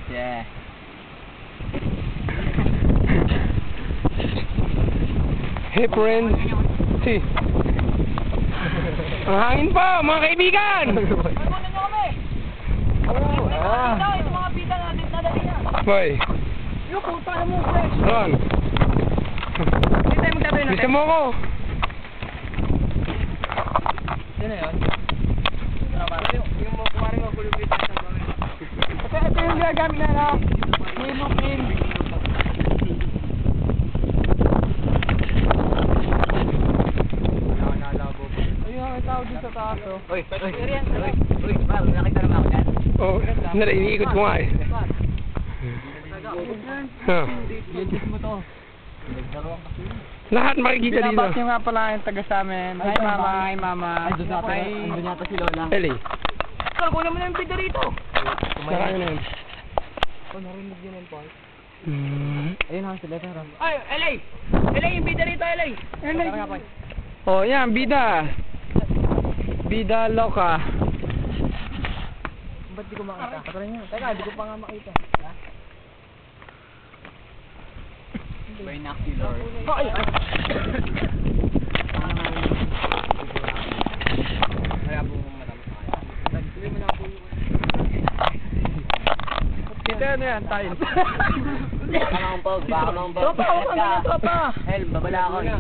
Yeah. Hey friend. Si. Ang hangin pa, mga kaibigan. Muna nyo kami! Ito mga pita natin, nadali na. Boy. Yung puta mo, fresh. Ron. Hindi tayo magtatayo natin. Gusto mo ko? Yan na yun. Yung kumaring makulubit sa gawin. Ito yung gagamit na may lupin. Ayun ang tao dito sa taas. Uy, pal, nakita naman ako dyan. Oh, iniikot ko nga eh. Huh. Legit mo to. Lahat makikita dito. Binabat nyo nga pala yung taga sa amin. Hi mama, hi mama. Andun yata si Lola. Eli. Kunin mo na yung pita rito. Saka yun na yun. Oh, narinig yun yung Paul. Ayun ako sila, tara. Ay, LA! LA, yung bida rito, LA! LA! Oh, yan, bida. Bida loka. Ba't di ko makita? Patarin nyo. Teka, di ko pa nga makita. Binocular. Ay! Kaya po matapos na kayo. Nagtuloy mo na po yung... Kita ano yan, tayo. Baka mong pog. Tropa, ako ka na tropa! Hel, babala ako eh.